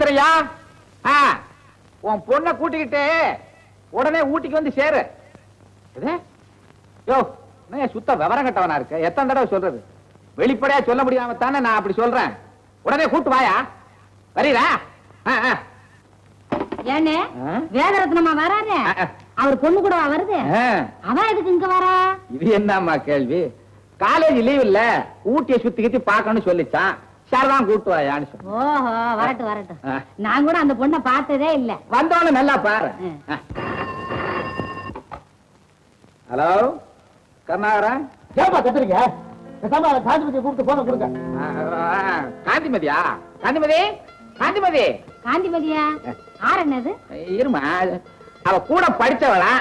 சரியா? உன் பொண்ணை கூட்டிக்கிட்டு உடனே ஊட்டிக்கு வந்து சேரு. யோ, சுத்த விவரம் கட்டவனா இருக்கு. எத்தனை தடவை சொல்றது? வெளிப்படையா சொல்ல முடியாம தானே நான் அப்படி சொல்றேன். உடனே கூட்டு வாயா. வரீரா? ஏனே வேதரத்னமா வராரு? அவர் பொண்ணு கூட வருது. அவன் எதுக்கு இங்க வரா? இது என்னம்மா கேள்வி? காலேஜ் லீவ் இல்ல, ஊட்டியை சுத்தி கித்தி பாக்கணும்னு சொல்லிச்சான். சரிதான், கூட்டு வாயான்னு சொன்ன. ஓஹோ, வரட்டும் வரட்டும். நான் கூட அந்த பொண்ணை பார்த்ததே இல்ல. வந்தவன நல்லா பாரு. ஹலோ கருணாகரன், ஏப்பா கத்துறீங்க? காந்திமதியை கூப்பிட்டு போன கொடுங்க. காந்திமதியா? காந்திமதி, காந்திமதி. காந்திமதியா? ஆறு என்னது? இருமா, அவ கூட படிச்சவளா,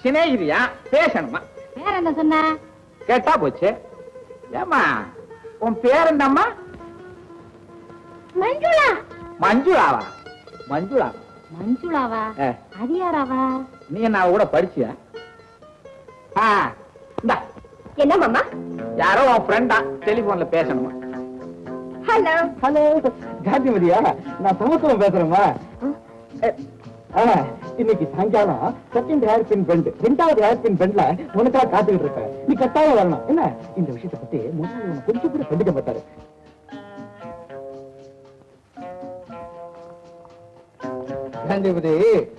சிநேகிதியா, பேசணுமா? பேர் என்ன சொன்ன? கேட்டா போச்சு. ஏமா உன் பேர் என்னம்மா? மஞ்சுளா. மஞ்சுளாவா? மஞ்சுளா? மஞ்சுளாவா? அது யாராவா? நீ என்ன கூட படிச்சியா? என்ன மாமா? யாரோ உன் ஃப்ரெண்டா, டெலிபோன்ல பேசணுமா? ஹலோ. ஹலோ காந்திமதியா? நான் சமத்துவம் பேசுறேம்மா. இன்னைக்கு சாயங்காலம் செகண்ட் ஹேர் பின் பெண்ட், 2வது ஹேர் பின் பெண்ட்ல உனக்காக காத்துக்கிட்டு இருப்பேன். நீ கட்டாயம் வரணும். என்ன இந்த விஷயத்தை பத்தி முதல்ல கொஞ்சம் கூட கண்டுக்க மாட்டாரு. காந்திமதி,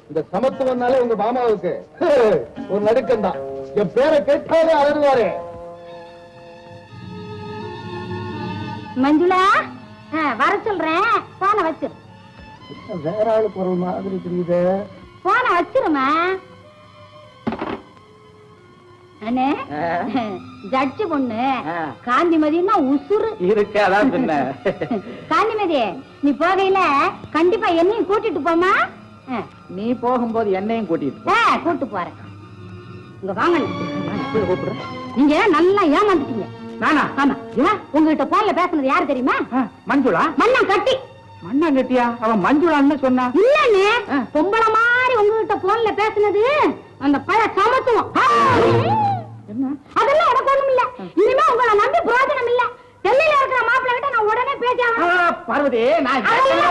இந்த சமத்துவம்னாலே உங்க மாமாவுக்கு ஒரு நடுக்கம் தான். என் பேரை கேட்டாலே அலறுவாரு. மஞ்சுளா, வர சொல்றேன். போன வச்சிரு. வேற ஆளுக்கு ஒரு மாதிரி தெரியுது. போன வச்சிருமா. அண்ணே, ஜட்ஜு பொண்ணு காந்திமதினா உசுறு இருக்கு. அதான் சொன்ன. காந்திமதி, நீ போகையில கண்டிப்பா என்னையும் கூட்டிட்டு போமா. நீ போகும்போது என்னையும் கூட்டிட்டு கூட்டு போறேன். இங்க வாங்க. நீங்க நல்லா ஏமாந்துட்டீங்க. நானா? ஆமா. உங்ககிட்ட போன்ல பேசுனது யாரு தெரியுமா? மஞ்சுளா? மண்ணா கட்டி. மண்ணா கட்டியா? அவன் மஞ்சுளான்னு சொன்னா. இல்லன்னு பொம்பளை மாதிரி உங்ககிட்ட போன்ல பேசுனது அந்த பழைய சமத்துவம். என்ன? அதெல்லாம் எனக்கு ஒண்ணும் இல்ல. இனிமே உங்களை நம்பி பிரயோஜனம் இல்ல. டெல்லியில இருக்கிற மாப்பிள்ளை கிட்ட நான் உடனே பேசியாகணும். பார்வதி, நான்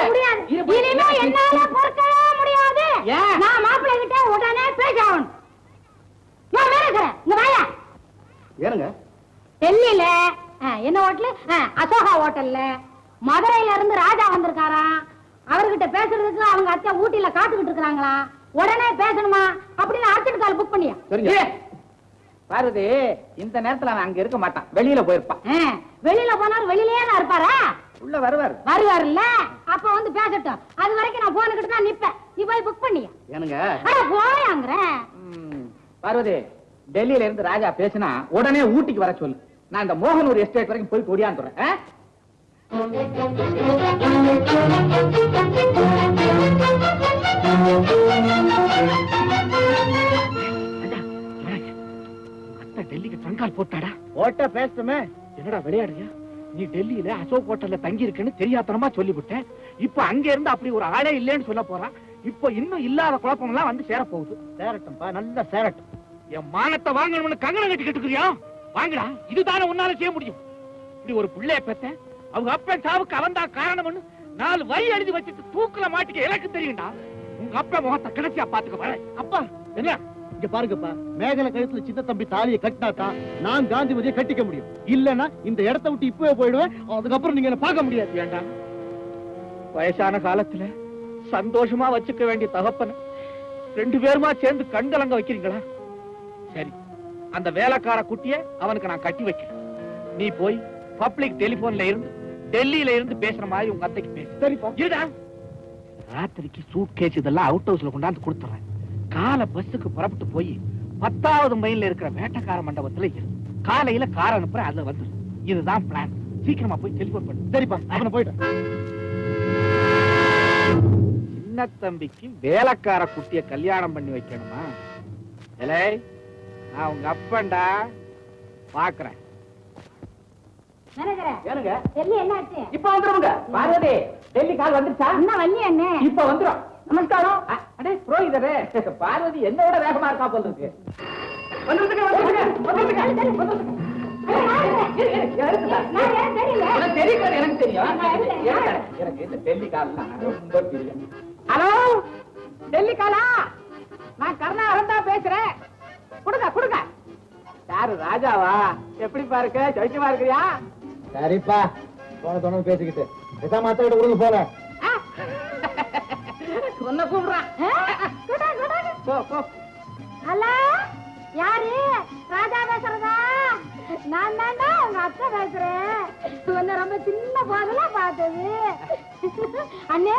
முடியாது. இனிமே என்னால பொறுக்கவே முடியாது. நான் மாப்பிள்ளை கிட்ட உடனே பேசியாகணும். நான் வேறக்கிறேன். இங்க வாயா. ஏனுங்க? டெல்லியில என்ன ஹோட்டல்? அசோகா ஹோட்டல்ல மதுரையில இருந்து ராஜா வந்திருக்காராம். அவர்கிட்ட பேசுறதுக்கு அவங்க அத்தை ஊட்டியில காத்துக்கிட்டு இருக்காங்களா. உடனே பேசணுமா அப்படின்னு அர்ஜென்ட் கால் புக் பண்ணியா? பார்வதி, இந்த நேரத்துல அவன் அங்க இருக்க மாட்டான், வெளியில போயிருப்பான். வெளியில போனாரு, வெளியிலேயே தான் இருப்பாரா? உள்ள வருவார். வருவாருல்ல, அப்ப வந்து பேசட்டும். அது வரைக்கும் நான் போனுக்கிட்டு தான் நிப்பேன். நீ போய் புக் பண்ணியா? ஏனுங்க? போயாங்கிறேன். பார்வதி, டெல்லியில இருந்து ராஜா பேசினா உடனே ஊட்டிக்கு வர சொல்லு. நான் இந்த மோகனூர் எஸ்டேட் வரைக்கும் போய் ஓடியாந்துறேன். டெல்லிக்கு ட்ரங்கால் போட்டாடா. போட்ட பேசுமே. என்னடா விளையாடுறியா? நீ டெல்லியில அசோக் ஹோட்டல்ல தங்கி இருக்குன்னு தெரியாதனமா சொல்லிவிட்டேன். இப்ப அங்க இருந்து அப்படி ஒரு ஆளே இல்லைன்னு சொல்ல போறான். இப்ப இன்னும் இல்லாத குழப்பம் எல்லாம் வந்து சேர போகுது. சேரட்டும்பா, நல்லா சேரட்டும். என் மானத்தை வாங்கணும்னு கங்கணம் கட்டிக்கிட்டு இருக்கிறியா? வாங்கடா, இதுதானே உன்னால செய்ய முடியும். இப்படி ஒரு பிள்ளைய பெத்த அவங்க அப்பன் சாவுக்கு அவன் தான் காரணம்னு 4 வரி எழுதி வச்சுட்டு தூக்குல மாட்டிக்க எனக்கு தெரியும்டா. உங்க அப்பா முகத்தை கடைசியா பாத்துக்க வர. அப்பா என்ன? இங்க பாருங்கப்பா, மேகலை கழுத்துல சின்ன தம்பி தாலியை கட்டினாதான் நான் காந்திமதியை கட்டிக்க முடியும். இல்லன்னா இந்த இடத்தை விட்டு இப்பவே போயிடுவேன். அதுக்கப்புறம் நீங்க என்ன பார்க்க முடியாது. வேண்டாம். வயசான காலத்துல சந்தோஷமா வச்சுக்க வேண்டிய தகப்பன 2 பேருமா சேர்ந்து கண்கலங்க வைக்கிறீங்களா? சரி, அந்த வேலைக்கார குட்டிய அவனுக்கு நான் கட்டி வைக்கிறேன். நீ போய் பப்ளிக் டெலிபோன்ல இருந்து டெல்லியில இருந்து பேசுற மாதிரி உங்க அத்தைக்கு பேசு. சரிப்பா. இருடா, ராத்திரிக்கு சூட் கேஸ் இதெல்லாம் அவுட் ஹவுஸ்ல கொண்டாந்து கொடுத்துறேன். காலை பஸ்ஸுக்கு புறப்பட்டு போய் 10வது மைல்ல இருக்கிற வேட்டக்கார மண்டபத்துல இரு. காலையில கார் அனுப்புறேன், அதுல வந்துரு. இதுதான் பிளான். சீக்கிரமா போய் டெலிபோன் பண்ணு. சரிப்பா, அவனை போயிட்டேன். சின்ன தம்பிக்கு வேலைக்கார குட்டிய கல்யாணம் பண்ணி வைக்கணுமா? இல்லை, நான் உங்க அப்பன்டா, பாக்குறேன். ஏனுங்க? டெல்லி என்ன ஆச்சு? இப்ப வந்துருங்க. பார்வதி, டெல்லி கால் வந்துருச்சா? என்ன வள்ளி அண்ணே? இப்ப வந்துரும். நமஸ்காரம். அடே புரோகிதரே, பார்வதி என்னோட வேகமா இருக்கா போல இருக்கு. வந்துருங்க. ஹலோ டெல்லி காலா, நான் கருணாகரன் தான் பேசுறேன். கொடுங்க கொடுங்க. யாரு ராஜாவா? எப்படி பாருக்க, சௌக்கியமா இருக்கிறியா? சரிப்பா, தோண பேசிக்கிட்டு மாத்த விட கொடுங்க போல. உன்னை கூப்பிடுறான். ஹலோ, யாரு? ராஜா பேசுறதா? நான் தாண்டா உங்க அத்தை பேசுறேன். உன்னை ரொம்ப சின்ன போதுல பார்த்தது. அண்ணே,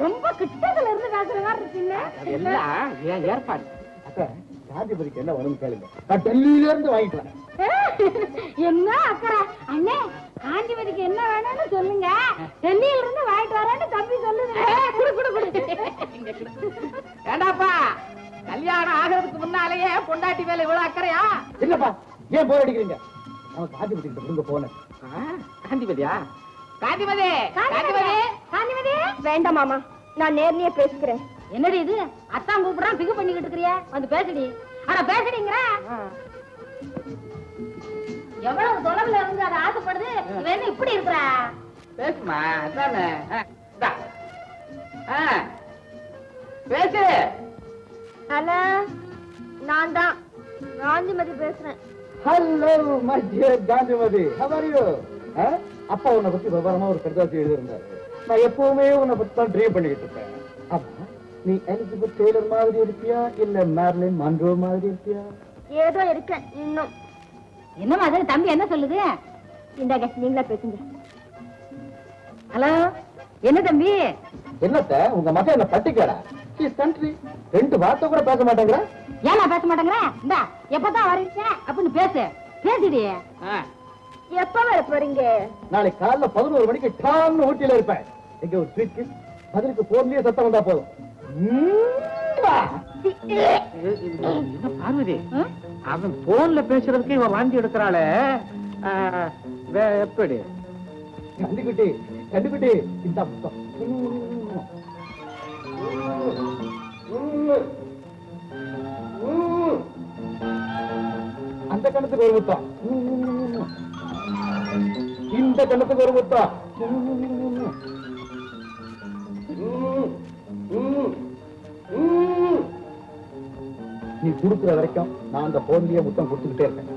ரொம்ப கிட்டத்துல இருந்து பேசுற மாதிரி இருக்குல்ல? எல்லாம் ஏன் ஏற்பாடு. அக்கா, காந்திபதிக்கு என்ன வரும் கேளுங்க, நான் டெல்லியில இருந்து வாங்கிட்டு வரேன். என்ன அக்கறை? அண்ணே, காந்திபதிக்கு என்ன வேணும்னு சொல்லுங்க, டெல்லியில இருந்து வாங்கிட்டு வரேன்னு தம்பி சொல்லுங்க. குடு குடு குடு. ஏண்டாப்பா, கல்யாணம் ஆகிறதுக்கு முன்னாலேயே பொண்டாட்டி மேல இவ்வளவு அக்கறையா? இல்லப்பா, ஏன் போர் அடிக்கிறீங்க? அவன் காந்திபதி கிட்ட கொடுங்க போன. காந்திபதியா? காந்திபதி காந்திபதி காந்திபதி, வேண்டாம் மாமா, நான் நேர்லயே பேசிக்கிறேன். என்னடி இது? அத்தான் கூப்பிடுறான், பிகு பண்ணிக்கிட்டு இருக்கிறிய, வந்து பேசுடி. அட பேசுறீங்கிற, எவ்வளவு தொலைவுல இருந்து அதை ஆசைப்படுது, இவன் என்ன இப்படி இருக்கிறா? பேசுமா, அதானே. பேசு. ஹலோ, நான் தான் காந்திமதி பேசுறேன். Hello my dear Kanthimathi, how are you? அப்பா உன்னை பத்தி விவரமா ஒரு கடிதாசி எழுதியிருந்தாரு. நான் எப்பவுமே உன்னை பத்தி தான் ட்ரீம் பண்ணிக்கிட்டு இருப்பேன். ஆமா, நீ எலிசபெத் டெய்லர் மாதிரி இருப்பியா இல்ல மேர்லின் மன்றோ மாதிரி இருப்பியா? ஏதோ இருக்கேன் இன்னும். என்ன மாதிரி தம்பி என்ன சொல்லுது? இந்தாங்க, நீங்களா பேசுங்க. ஹலோ, என்ன தம்பி? என்னத்த உங்க மகன் என்ன பட்டிக்காரா? கண்ட்ரி ரெண்டு வார்த்தை கூட பேச மாட்டேங்கிற. ஏன் நான் பேச மாட்டேங்கிற? இந்தா, எப்பதான் வரீங்க அப்படின்னு பேசு. பேசிடி. எப்ப வர போறீங்க? நாளைக்கு காலைல 11 மணிக்கு டான்னு ஊட்டியில இருப்பேன். எங்க ஒரு ஸ்வீட் கிஸ், பதிலுக்கு போன்லயே சத்தம் வந்தா போதும். என்ன பார்வதி, அவன் போன்ல பேசுறதுக்கு இவன் வாந்தி எடுக்கிறாளே, எப்படி? கண்டுகிட்டே கண்டுகிட்டே இந்த புத்தம் அந்த கணத்துக்கு ஒரு முத்தம், இந்த கணத்துக்கு ஒரு முத்தம். நீ கொடுக்குற வரைக்கும் நான் அந்த போன்லயே முத்தம் கொடுத்துக்கிட்டே இருக்கேன்.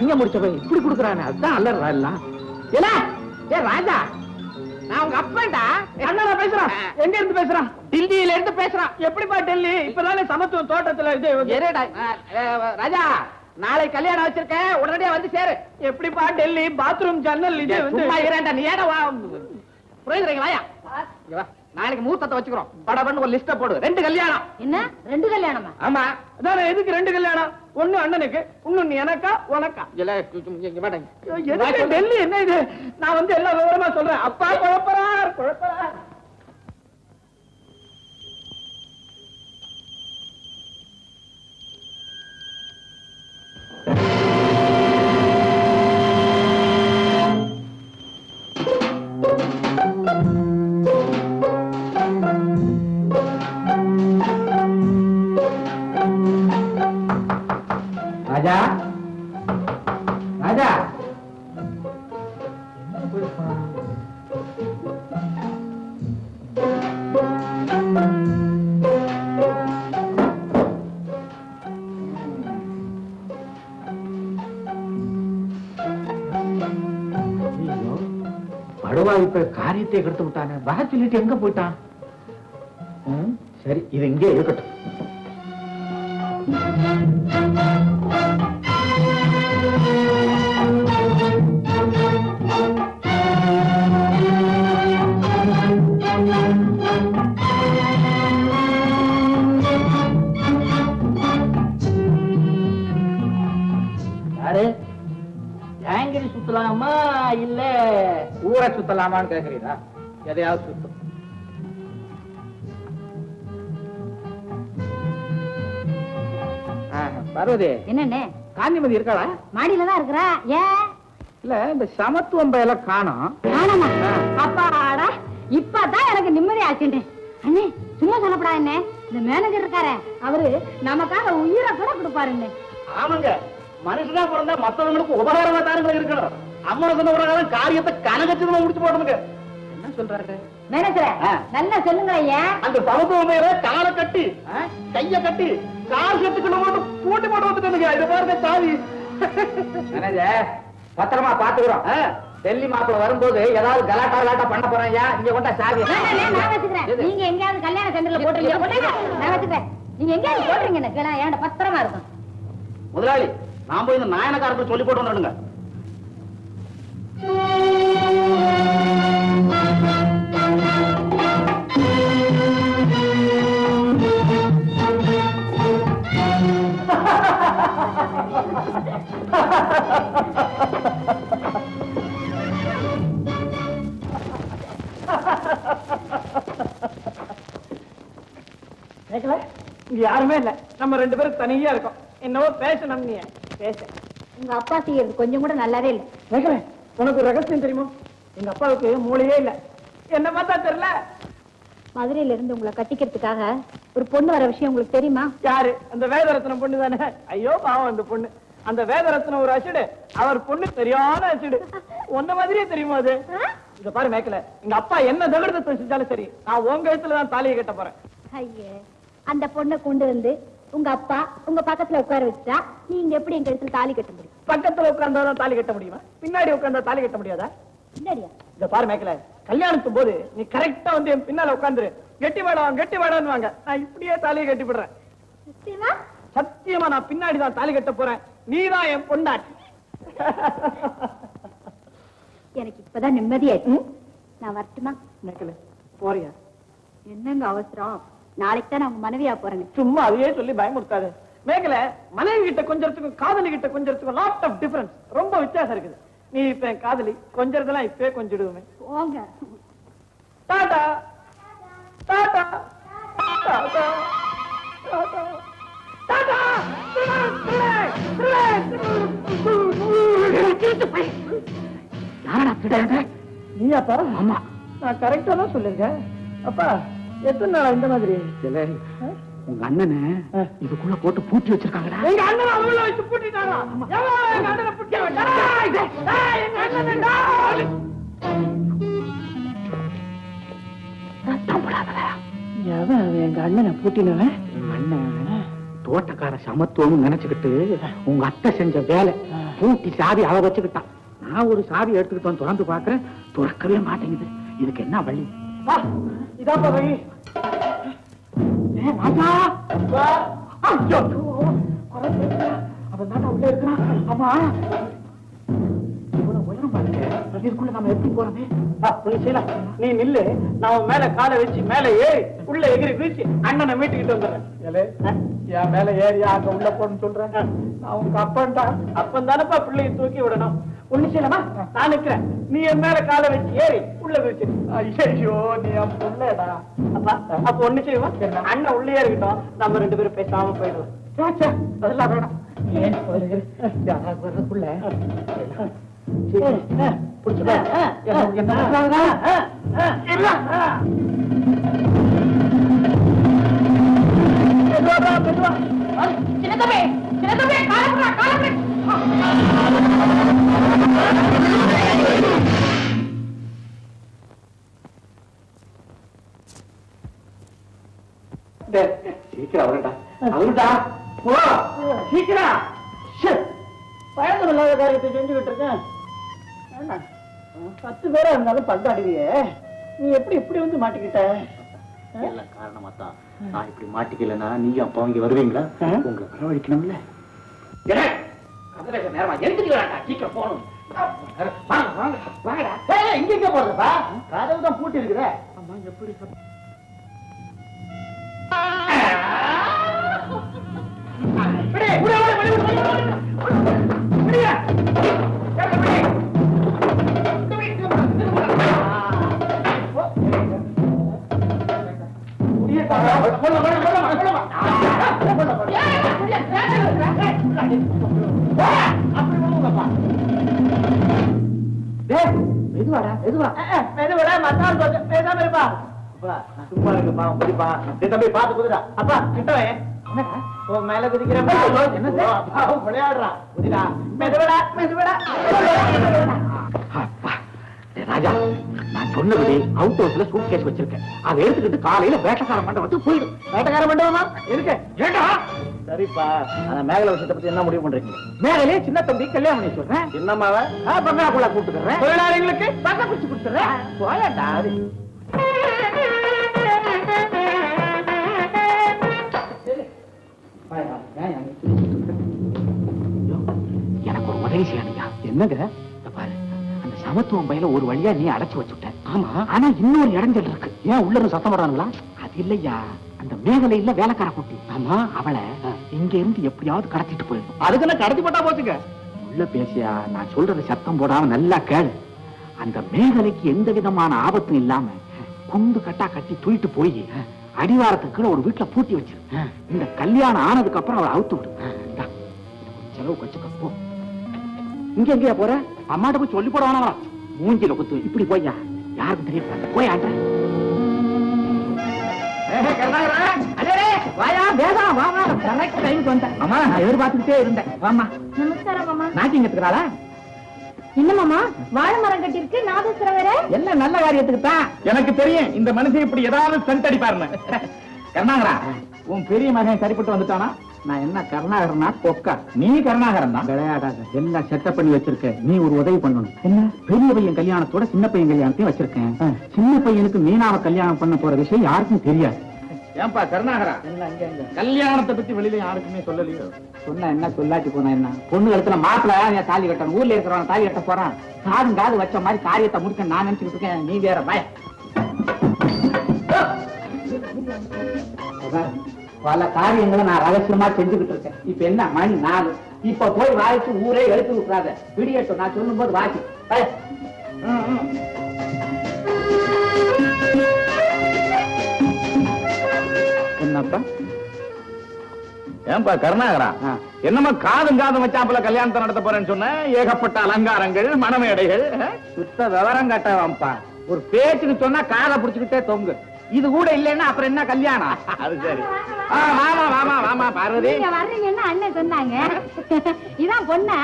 சிங்க முடிச்ச போய் இப்படி கொடுக்குறானே, அதுதான் அல்லறா எல்லாம். ஏ ராஜா, நான் உங்க அப்பன்டா. அண்ணா பேசுறான். எங்க இருந்து பேசுறான்? டெல்லியில இருந்து பேசுறான். எப்படிப்பா டெல்லி? இப்பதானே சமத்துவம் தோட்டத்துல இது. ராஜா, நாளை கல்யாணம் வச்சிருக்கேன், உடனடியா வந்து சேரு. எப்படிப்பா டெல்லி? பாத்ரூம் ஜன்னல் இது வந்து நீ ஏடா வா புரியுதுங்களா? நாளைக்கு மூத்தத்தை வச்சுக்கிறோம். படபன்னு ஒரு லிஸ்ட போடு. 2 கல்யாணம். என்ன 2 கல்யாணமா? ஆமா, அதான் எதுக்கு 2 கல்யாணம்? ஒண்ணு அண்ணனுக்கு, இன்னொன்னு எனக்கா உனக்கா? டெல்லி என்ன இது? நான் வந்து எல்லா விவரமா சொல்றேன். அப்பா குழப்பறார் குழப்பறார். ராஜா, ராஜா, படுவா இப்ப காரியத்தை கெடுத்து விட்டானே. வா சொல்லிட்டு எங்க போயிட்டான்? சரி, இது இங்கே இருக்கட்டும். யாரு? ஜாங்கிரி சுத்தலாமா இல்ல ஊரை சுத்தலாமான்னு கேக்குறீங்களா? எதையாவது சுத்தம். பார்வதி, என்னண்ணே? காந்திமதி இருக்காளா? மாடியில தான் இருக்கிறா. ஏன்? இல்ல, இந்த சமத்துவம் எல்லாம் காணோம். காணோமா? அப்பாடா, இப்பதான் எனக்கு நிம்மதி ஆச்சுட்டேன். அண்ணே, சும்மா சொல்லப்படா. என்ன இந்த மேனேஜர் இருக்காரே அவரு நமக்காக உயிரை கூட கொடுப்பாருன்னு. ஆமாங்க, மனுஷனா பிறந்தா மத்தவங்களுக்கு உபகாரமா தானுங்க இருக்கணும். அம்மா சொன்ன பிரகாரம் காரியத்தை கனகச்சிதமா முடிச்சு போடணுங்க. என்ன சொல்றாரு மேனேஜரே? நல்லா சொல்லுங்க ஐயா. அந்த சமத்துவமையில காலை கட்டி கைய கட்டி கால் செட்டுக்குள்ள போட்டு பூட்டி போட்டு வந்துட்டு இதை பாருங்க சாவி. மேனேஜர் பத்திரமா பாத்துக்கிறோம். டெல்லி மாப்பிள்ள வரும்போது ஏதாவது கலாட்டா பண்ண போறேன். இங்க கொண்டா சாவி. நான் வச்சுக்கிறேன். நீங்க எங்கேயாவது கல்யாண சென்டர்ல போட்டுறீங்க? நான் வச்சுக்கிறேன். நீங்க எங்கேயாவது போட்டுறீங்க என்கிட்ட பத்திரமா இருக்கும். முதலாளி, நான் போய் இந்த நாயனக்காரத்தை சொல்லி போட்டு வந்துடுங்க. இங்க யாருமே இல்ல, நம்ம 2 பேரும் தனியா இருக்கோம். என்னவோ பேசணும். நீ பேச உங்க அப்பா செய்யறது கொஞ்சம் கூட நல்லாவே இல்ல. கேட்கல. உனக்கு ஒரு ரகசியம் தெரியுமா? எங்க அப்பாவுக்கு மூளையே இல்ல. என்ன பார்த்தா தெரியல. மதுரையில இருந்து உங்களை கட்டிக்கிறதுக்காக ஒரு பொண்ணு வர விஷயம் உங்களுக்கு தெரியுமா? யாரு? அந்த வேதரத்னம் பொண்ணு தானே? ஐயோ பாவம் அந்த பொண்ணு. அந்த வேதரத்னம் ஒரு அசிடு, அவர் பொண்ணு சரியான அசிடு. ஒன்ன மாதிரியே தெரியுமா அது? இத பாரு மேக்கல, எங்க அப்பா என்ன தகடத்தை செஞ்சாலும் சரி, நான் உங்க இடத்துல தான் தாலியை கட்ட போறேன். ஐயே, அந்த பொண்ணை கொண்டு வந்து உங்க அப்பா உங்க பக்கத்துல உட்கார வச்சா நீங்க எப்படி எங்க இடத்துல தாலி கட்ட முடியும்? பக்கத்துல உட்கார்ந்தாதான் தாலி கட்ட முடியுமா? பின்னாடி உட்கார்ந்தா தாலி கட்ட முடியாதா? பின்னாடியா? இத பாரு மேக்கல, கல்யாணத்தும் போது நீ கரெக்டா வந்து என் பின்னால உட்கார்ந்துரு. கெட்டி வேடம் வாங்க, நான் இப்படியே தாலியை கட்டி விடுறேன். சத்தியமா? சத்தியமா நான் பின்னாடி தான் தாலி கட்ட போறேன். நீதான் என் பொண்டாட்டி. எனக்கு இப்பதான் நிம்மதியாச்சு. நான் வரட்டுமா? மேக்கல போறியா? என்னங்க அவசரம்? நாளைக்கு தான் நான் உங்க மனைவியா போறேன். சும்மா அதையே சொல்லி பயமுறுத்தாது மேக்கல. மனைவி கிட்ட கொஞ்சத்துக்கும் காதலி கிட்ட கொஞ்சத்துக்கும் லாட் ஆஃப் டிஃபரன்ஸ், ரொம்ப வித்தியாசம் இருக்குது. நீ இப்ப என் காதலி, கொஞ்சறதெல்லாம் இப்பவே கொஞ்சிடுவோமே. போங்க. டாடா டாடா டாடா டாடா. நீ அப்பா? ஆமா, நான் கரெக்டா தான் சொல்லிருக்கேன். அப்பா எத்தனை நாள் இந்த மாதிரி? உங்க அண்ணனை இதுக்குள்ள போட்டு பூட்டி வச்சிருக்காங்கடா. எங்க அண்ணன் அவங்கள வச்சு பூட்டிட்டாரா? எங்க அண்ணனை பூட்டி எங்க அண்ணனை பூட்டினவன் உங்க அண்ணன் தோட்டக்கார சமத்துவம் நினைச்சுக்கிட்டு உங்க அத்தை செஞ்ச வேலை பூட்டி சாவி அவ வச்சுக்கிட்டான். நான் ஒரு சாவி எடுத்துக்கிட்டு வந்து திறந்து பாக்குறேன், துறக்கவே மாட்டேங்குது. இதுக்கு என்ன வழி? இதாப்பா வழி. ராஜா, அவன் தாண்டா உள்ள இருக்கிறான். ஆமா, இவ்வளவு உயரம் பாருங்க, இதுக்குள்ள நம்ம எப்படி போறது? நீ நில்லு, நான் உன் மேல காலை வச்சு மேல ஏறி உள்ள எகிரி குதிச்சு அண்ணனை மீட்டுக்கிட்டு வந்துடுறேன். என் மேல ஏறியா அங்க உள்ள போன்னு சொல்றேன். நான் உங்க அப்பன் தான். அப்பன் தானப்பா பிள்ளையை தூக்கி விடணும். ஒண்ணு செய்யலாமா? நான் நிக்கிறேன், நீ என் மேல காலை வச்சு ஏறி உள்ள குதிச்சு. ஐயோ, நீ என் புள்ளடா. அப்பா அப்ப ஒண்ணு செய்வா, அண்ணன் உள்ளே இருக்கட்டும், நம்ம 2 பேரும் பேசாம போயிடுவோம். அதெல்லாம் வேணாம். யாராவது வர்றதுக்குள்ள புடிச்சுடா. சீக்கிரம் அவருடா, அவருடா போ சீக்கிரம். பயணம் இல்லாத காரியத்தை செஞ்சுக்கிட்டு இருக்கேன். 10 பேரா இருந்தாலும் பந்தாடுவியே, நீ எப்படி இப்படி வந்து மாட்டிக்கிட்ட? எல்லாம் காரணமா தான். நான் இப்படி மாட்டிக்கலன்னா நீயும் அப்பா இங்க வருவீங்களா? உங்களை வரவழைக்கணும்ல. நேரமா எடுத்துக்கிறாண்டா, சீக்கிரம் போகணும். வாங்க வாங்க வாங்கடா. இங்க எங்க போறதுப்பா? கதவு தான் பூட்டி இருக்குதே. அம்மா எப்படி மெதுவாடா மெதுவா. மெதுவாடா மத்தால் பேசாம இருப்பா. சும்மா இருங்க பாவம் குதிப்பா. டேய் தம்பி பாத்து குதிடா. அப்பா கிட்டவே உன் மேல குதிக்கிறேன். என்ன பாவம் விளையாடுறான். குதிடா. மெதுவடா மெதுவடா. ராஜா, நான் சொன்னபடி அவுட் ஹவுஸ்ல சூட் கேஸ் வச்சிருக்கேன். அதை எடுத்துக்கிட்டு காலையில வேட்டக்கார மண்டபத்துக்கு போயிடும். வேட்டக்கார மண்டபமா இருக்கு. ஏண்டா? சரிப்பா. அந்த மேகலை விஷயத்தை பத்தி என்ன முடிவு பண்றீங்க? மேலே சின்ன தம்பி கல்யாணம் பண்ணி சொல்றேன். என்னம்மாவ பங்களாக்குள்ள கூட்டுக்கிறேன். தொழிலாளிகளுக்கு பங்க பிடிச்சு கொடுத்துறேன். போயாண்டா. எனக்கு ஒரு உதவி செய்யணுயா. என்னங்க? பாரு, அந்த சமத்துவம் பையில ஒரு வழியா நீ அடைச்சு வச்சுட்ட. ஆமா, ஆனா இன்னொரு இடைஞ்சல் இருக்கு. ஏன் உள்ள இருந்து சத்தம் போடுறாங்களா? அது இல்லையா, அந்த மேகலையில வேலைக்கார குட்டி. ஆமா, அவளை இங்க இருந்து எப்படியாவது கடத்திட்டு போயிடும். அதுக்கு என்ன கடத்தி போட்டா போச்சுங்க. உள்ள பேசியா, நான் சொல்றது சத்தம் போடாம நல்லா கேளு. அந்த மேகலைக்கு எந்த விதமான ஆபத்தும் இல்லாம குண்டு கட்டா கட்டி தூக்கிட்டு போய் அடிவாரத்துக்கு ஒரு வீட்டுல பூட்டி வச்சிரு. இந்த கல்யாணம் ஆனதுக்கு அப்புறம் அவளை அவுத்து விடு. இந்தா, செலவு வச்சுக்க போ. இங்க எங்கயா போற? அம்மாட்ட போய் சொல்லி போட வேணாம். மூஞ்சில குத்து. இப்படி போய்யா, யாருக்கும் தெரிய போய் ஆண்ட. வாயா வேதா, வாமா. கரெக்ட் டைமுக்கு வந்தேன். அம்மா, நான் எதிர்பார்த்துக்கிட்டே இருந்தேன். வாமா. நமஸ்காரம் மாமா. நாட்டிங்கத்துக்காளா? என்ன மாமா, வாழை மரம் கட்டிருக்கு, நாதஸ்வரம் வேற. எல்லாம் நல்ல காரியத்துக்கு தான். எனக்கு தெரியும் இந்த மனுஷன் இப்படி ஏதாவது சென்ட் அடிப்பாருன்னு. கருணாகரா, உன் பெரிய மகன் சரிப்பட்டு வந்துட்டானா? நான் என்ன கருணாகரனா கொக்கா? நீ கருணாகரன் தான். விளையாடாத, எல்லாம் செட்டப் பண்ணி வச்சிருக்கேன். நீ ஒரு உதவி பண்ணணும். என்ன? பெரிய பையன் கல்யாணத்தோட சின்ன பையன் கல்யாணத்தையும் வச்சிருக்கேன். சின்ன பையனுக்கு மீனாவை கல்யாணம் பண்ண போற விஷயம் யாருக்கும் தெரியாது. ஏன்பா கருணாகரா, கல்யாணத்தை பத்தி வெளியில யாருக்குமே சொல்லலையோ? சொன்ன என்ன, சொல்லாட்டி போனா என்ன? பொண்ணு கழுத்துல மாப்பிள்ள என் தாலி கட்டணும். ஊர்ல இருக்கிறவன் தாலி கட்ட போறான். காதும் காது வச்ச மாதிரி காரியத்தை முடிக்க நான் நினைச்சுக்கிட்டு இருக்கேன். நீ வேற பய. பல காரியங்களை நான் ரகசியமா செஞ்சுக்கிட்டு இருக்கேன். இப்ப என்ன மணி 4. இப்ப போய் வாய்ச்சு ஊரே எடுத்து விட்டுறாத. விடியட்டும், நான் சொல்லும் போது வாய்ச்சி பய. என்னப்பா? ஏன்பா கருணாகரா, என்னமா காதும் காதும் வச்சாப்புல கல்யாணத்தை நடத்த போறேன்னு சொன்ன? ஏகப்பட்ட அலங்காரங்கள், மணமேடைகள். சுத்த விவரம் கட்டவாம்பா. ஒரு பேச்சுக்கு சொன்னா காதை புடிச்சுக்கிட்டே தொங்கு. இது கூட இல்லைன்னா அப்புறம் என்ன கல்யாணம்? அது சரி. வாமா வாமா வாமா பார்வதி. நீங்க வர்றீங்கன்னு அண்ணன் சொன்னாங்க. இதான் பொண்ணா?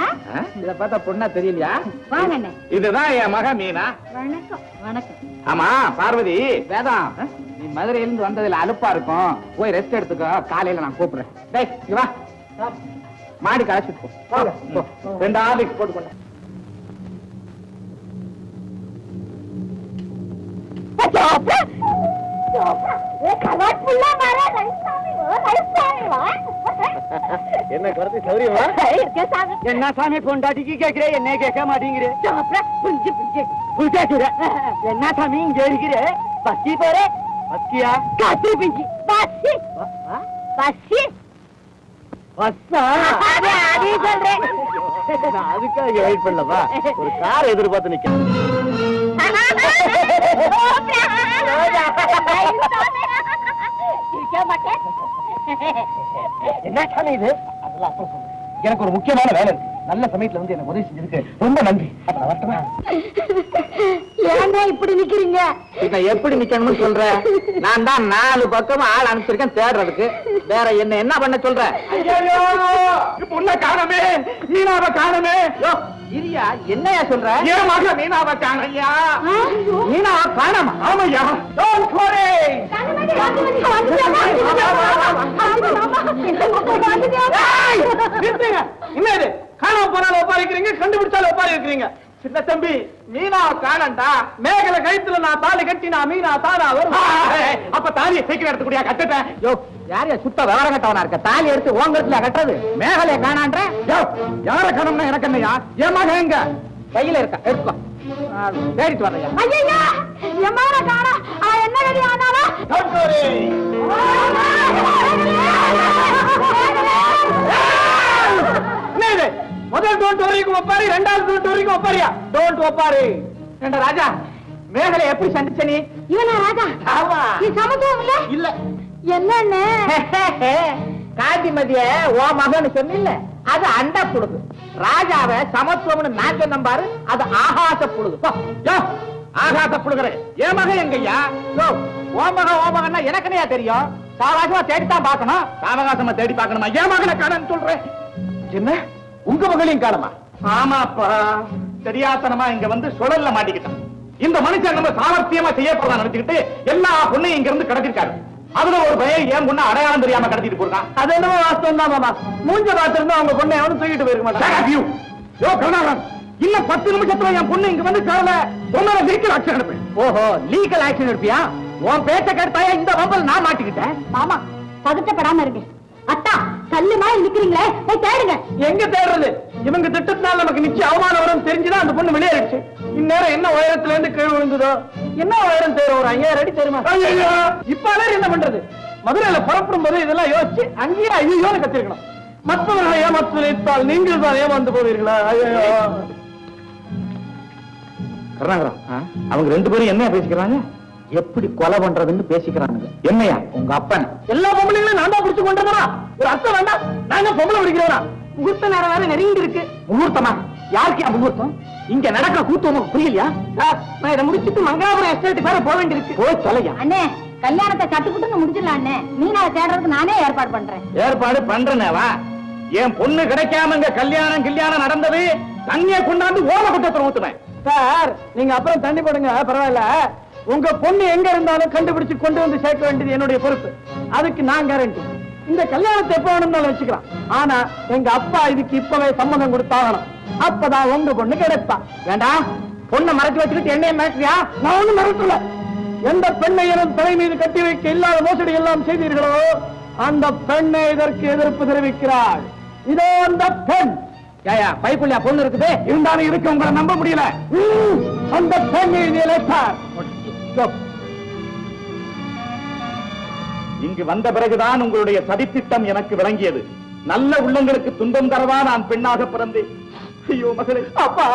இத பார்த்தா பொண்ணா தெரியலையா? வாங்க அண்ணே. இதுதான் என் மக மீனா. வணக்கம். வணக்கம். ஆமா பார்வதி, வேதம், நீ மதுரையில இருந்து வந்ததுல அலுப்பா இருக்கும். போய் ரெஸ்ட் எடுத்துக்கோ. காலையில நான் கூப்பிடுறேன். டேய், இங்க வா. மாடி களைச்சிட்டு போ. 2 ஆர்லிக்ஸ் போட்டுக்கொண்டேன். என்ன குறைச்சி சௌரியமா? என்ன சாமி பொண்டாட்டிக்கு கேக்குறே, என்ன கேட்க மாட்டேங்கிறே? என்ன சாமி இங்க இருக்கிற? பஸ்தி போறே? பஸ்தியா? காத்து பிஞ்சி பஸ்தி. பஸ்தி பஸ்ஸா? அதே சொல்றேன். அதுக்காக வெயிட் பண்ணலப்பா. ஒரு கார் எதிர்பார்த்து நிக்கிறேன். என்ன சாமி இது? அதெல்லாம் அப்புறம் சொல்றேன். எனக்கு ஒரு முக்கியமான வேலை இருக்கு. நல்ல சமயத்துல வந்து எனக்கு உதவி செஞ்சதுக்கு ரொம்ப நன்றி. அப்புறம் வரட்டுமா? ஏங்க இப்படி நிக்கிறீங்க? இப்ப எப்படி நிக்கணும்னு சொல்ற? நான் தான் 4 பக்கம் ஆள் அனுப்பிச்சிருக்கேன் தேடுறதுக்கு. வேற என்ன பண்ண சொல்ற? பொண்ண காணமே, மீனாவை காணமே. இரியா, என்னையா சொல்ற? என் மக மீனாவை காணையா? மீனா காணாமா? ஆமையா? Don't worry. என்ன இது? காணாம போனாலும் ஒப்பாரி இருக்கிறீங்க, கண்டுபிடிச்சாலும் ஒப்பாரி இருக்கிறீங்க. சின்ன தம்பி, மீனாவை காணண்டா. மேகலை கழுத்துல நான் தாலி கட்டினா மீனா தானா வரும். அப்ப தாலியை சீக்கிரம் எடுத்துக்கூடிய கட்டுட்டேன். யோ, யாரையா சுத்த விவரம் கட்டவனா இருக்க? தாலி எடுத்து உங்கத்துல கட்டுறது. மேகலைய காணான்ற? யார காணம்னா எனக்கு என்னையா? என் மகன் எங்க? கையில இருக்கா, எடுத்துக்கோ. தேடிட்டு வரையா? ஐயா, எம்மார காணா. என்ன கதி ஆனாவா? Don't worry. என்ன இது? முதல் டோன்ட் வரிக்கு ஒப்பாரி, 2வது டோன்ட் வரிக்கு ஒப்பாரியா? டோன்ட் ஒப்பாரி. ஏண்டா ராஜா, மேகலை எப்படி சந்திச்ச நீ? இவனா ராஜா? ஆமா. நீ சமத்துவம் இல்ல? இல்ல. என்னன்னு? காந்திமதிய ஓ மகன்னு சொன்னில்ல, அது அண்ட புழுது. ராஜாவை சமத்துவம்னு நான் சொன்ன பாரு, அது ஆகாச புழுது. ஆகாச புழுகிறேன். என் மகன் எங்கய்யா? ஓமகன்னா எனக்குனையா தெரியும்? சாவகாசமா தேடித்தான் பார்க்கணும். சாவகாசமா தேடி பார்க்கணுமா? ஏன் மகனை காணன்னு சொல்றேன். என்ன உங்க மகளையும் காணுமா? ஆமாப்பா, தெரியாத்தனமா இங்க வந்து சுழல்ல மாட்டிக்கிட்டான். இந்த மனுஷன் நம்ம சாமர்த்தியமா செய்யப்படலாம் நினைச்சுக்கிட்டு எல்லா பொண்ணையும் இங்க இருந்து கடத்திருக்காரு. அதுல ஒரு பையன் ஏன் பொண்ணு அடையாளம் தெரியாம கடத்திட்டு போறான். அது என்னமோ வாஸ்தவம் தான் மாமா. மூஞ்ச பார்த்திருந்தா அவங்க பொண்ணை எவனும் தூக்கிட்டு போயிருக்க மாட்டான். இன்னும் 10 நிமிஷத்துல என் பொண்ணு இங்க வந்து கால பொண்ணோட லீகல் ஆக்ஷன் எடுப்பேன். ஓஹோ, லீகல் ஆக்ஷன் எடுப்பியா? உன் பேச்ச கேட்டாயா இந்த வம்பல் நான் மாட்டிக்கிட்டேன். மாமா பதட்டப்படாம இருங்க. அத்தா கல்லு மாதிரி நிக்கிறீங்களே, போய் தேடுங்க. எங்க தேடுறது? இவங்க திட்டத்தினால நமக்கு நிச்சயம் அவமானம் வரும் தெரிஞ்சுதான் அந்த பொண்ணு வெளியேறிடுச்சு. இந்நேரம் என்ன உயரத்துல இருந்து கீழ் விழுந்ததோ, என்ன உயரம் தேரும்? ஒரு 5000 அடி தெரியுமா? இப்ப என்ன பண்றது? மதுரையில புறப்படும் போது இதெல்லாம் யோசிச்சு அங்கேயே ஐயோன்னு கத்திருக்கணும். மற்றவர்களை ஏமாற்ற நினைத்தால் நீங்கள் தான் ஏமாந்து போவீர்களா? அவங்க 2 பேரும் என்ன பேசிக்கிறாங்க? எப்படி கொலை பண்றதுன்னு பேசிக்கிறாங்க. என்னையா உங்க அப்பன்? எல்லா பொம்பளைங்களும் நான் தான் பிடிச்சு கொண்டா? ஒரு அர்த்தம் வேண்டாம். நான் பொம்பளை பிடிக்கிறவனா? முகூர்த்த நேரம் வேற நெருங்கி இருக்கு. முகூர்த்தமா? யாருக்கு முகூர்த்தம்? இங்க நடக்கிற கூத்து உனக்கு புரியலையா? நான் இதை முடிச்சுட்டு மங்களாபுரம் எஸ்டேட் வேற போக வேண்டியிருக்கு. போய் தொலையா. அண்ணே, கல்யாணத்தை சட்டுப்புட்டுன்னு முடிச்சிடலாம் அண்ணே. மீனாவை தேடுறதுக்கு நானே ஏற்பாடு பண்றேன். ஏற்பாடு பண்றேனேவா? என் பொண்ணு கிடைக்காம இங்க கல்யாணம் நடந்தது. தண்ணியை கொண்டாந்து ஓம குட்டத்துல ஊத்துவேன். சார், நீங்க அப்புறம் தண்ணி போடுங்க, பரவாயில்ல. உங்க பொண்ணு எங்க இருந்தாலும் கண்டுபிடிச்சு கொண்டு வந்து சேர்க்க வேண்டியது என்னுடைய பொறுப்பு. அதுக்கு நான் கேரண்டி. இந்த கல்யாணத்தை எப்ப வேணும்னாலும் வச்சுக்கலாம். ஆனா எங்க அப்பா இதுக்கு இப்பவே சம்மதம் கொடுத்தாகணும். அப்பதான் உங்க பொண்ணு கிடைப்பா. வேண்டாம், பொண்ணை மறைச்சு வச்சுக்கிட்டு என்னைய மிரட்டுறியா? நான் ஒண்ணும் மிரட்டல. எந்த பெண்ணை எனும் தலை மீது கட்டி வைக்க இல்லாத மோசடி எல்லாம் செய்தீர்களோ அந்த பெண்ணை இதற்கு எதிர்ப்பு தெரிவிக்கிறாள். இதோ அந்த பெண். பைக்குள்ளியா பொண்ணு இருக்குது? இருந்தாலும் இருக்கு, உங்களை நம்ப முடியல. அந்த பெண் இங்கு வந்த பிறகுதான் உங்களுடைய சதித்திட்டம் எனக்கு விளங்கியது. நல்ல உள்ளங்களுக்கு துன்பம் தரவா நான் பெண்ணாக பிறந்தேன். ஐயோ மகளே, அப்பா.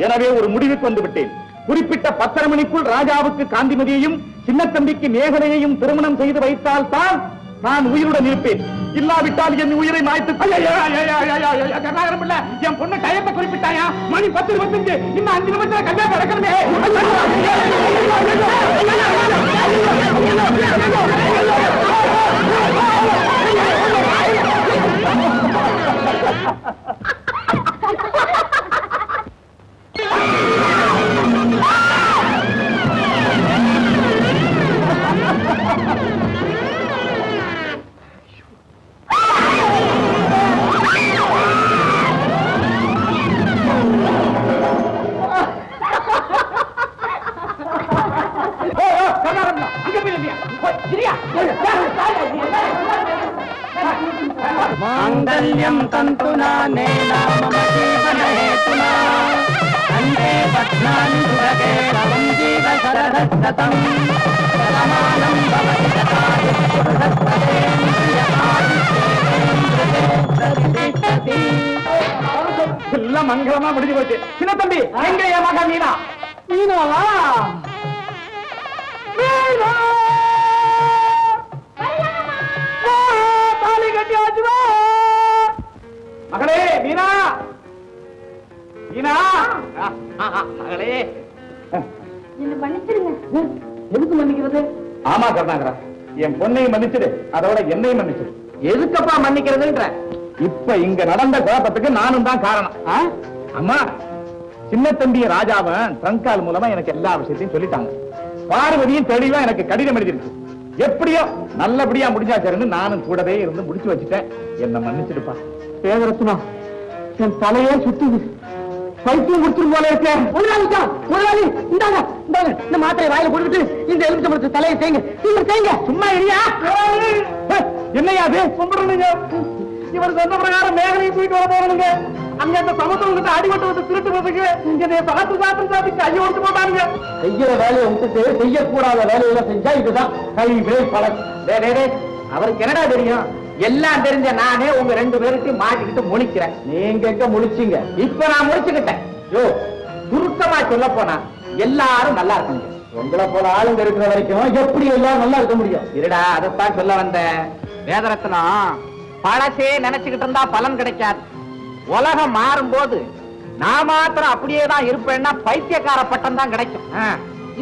எனவே ஒரு முடிவுக்கு வந்து விட்டேன். குறிப்பிட்ட 10:30 மணிக்குள் ராஜாவுக்கு காந்திமதியையும் சின்ன தம்பிக்கு மேகலையையும் திருமணம் செய்து வைத்தால் தான் நான் உயிருடன் இருப்பேன். இல்லாவிட்டால் என் உயிரை மாய்த்து. கர்நாகரம் இல்ல, என் பொண்ணு டயத்தை குறிப்பிட்டாயா? மணி 10:25. இன்னும் 5 நிமிஷத்துல கல்யாணம் நடக்கணுமே. मांगल्यं तन्तुना नेना मम जीवन हेतुना कंठे पद्मानि सुभगे रवं जीव शरदशतं समानं भवति तथापि पुरुषत्वतेन्द्रियकादित्येवेन्द्रते எல்லாம் மங்களமா முடிஞ்சு போச்சு. சின்ன தம்பி, எங்க என் மகன் மீனா? மீனாவா? மீனா மகளே மீனா, மீனா மகளே. என்ன மன்னிச்சிருங்க. எதுக்கு மன்னிக்கிறது? ஆமா கருணாகரா, என் பொண்ணையும் மன்னிச்சிடு, அதோட என்னையும் மன்னிச்சிடு. எதுக்கப்பா மன்னிக்கிறதுன்ற? இப்ப இங்க நடந்த குழப்பத்துக்கு நானும் தான் காரணம். அம்மா, சின்ன தம்பி ராஜாவன் ட்ரங்கால் மூலமா எனக்கு எல்லா விஷயத்தையும் சொல்லிட்டாங்க. பார்வதியும் தெளிவா எனக்கு கடிதம் எழுதிருக்கு. எப்படியோ நல்லபடியா முடிஞ்சாச்சுன்னு நானும் கூடவே இருந்து முடிச்சு வச்சுட்டேன். என்ன மன்னிச்சிடுப்பா. பேதரத்னா, என் தலையே சுத்துது. பைத்தியம் முடிச்சிரும் போல இருக்க. முதலாளி, இந்தாங்க இந்தாங்க, இந்த மாத்திரை வாயில போட்டுட்டு இந்த எலுமிச்சம்பழத்து தலையை தேங்க. நீங்க தேங்க. சும்மா இல்லையா? என்னையா அது? கும்பிடுங்க. இவர் சொன்ன பிரகாரம் மேகலையும் போயிட்டு வர போறீங்க. அங்க அந்த சமத்துவத்தை அடிபட்டு வந்து திருட்டுறதுக்கு இதை பார்த்து கையை ஒட்டு போட்டாங்க. செய்யற வேலையை விட்டுட்டு செய்யக்கூடாத வேலையில செஞ்சா இதுதான் கை வேல் பழக்கம். அவருக்கு என்னடா தெரியும்? எல்லாம் தெரிஞ்ச நானே உங்க 2 பேருக்கு மாட்டிக்கிட்டு முழிக்கிறேன். நீங்க எங்க முழிச்சீங்க? இப்ப நான் முடிச்சுக்கிட்டேன். யோ, சுருக்கமா சொல்ல போனா எல்லாரும் நல்லா இருக்காங்க. உங்களை போல ஆளுங்க இருக்கிற வரைக்கும் எப்படி எல்லாரும் நல்லா இருக்க முடியும்? இருடா, அதைத்தான் சொல்ல வந்தேன். வேதரத்னம், பழசே நினைச்சுக்கிட்டு இருந்தா பலன் கிடைக்காது. உலகம் மாறும் போது நான் மாத்திரம் அப்படியே தான் இருப்பேன்னா பைத்தியக்கார பட்டம் தான் கிடைக்கும்.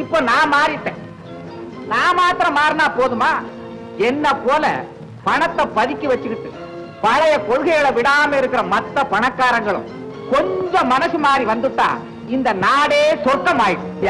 இப்ப நான் மாறிட்டேன். நான் மாத்திரம் மாறினா போதுமா? என்ன போல பணத்தை பதுக்கி வச்சுக்கிட்டு பழைய கொள்கைகளை விடாம இருக்கிற மத்த பணக்காரங்களும் கொஞ்சம் மனசு மாறி வந்துட்டா இந்த நாடே சொர்க்கம் ஆயிடுச்சு.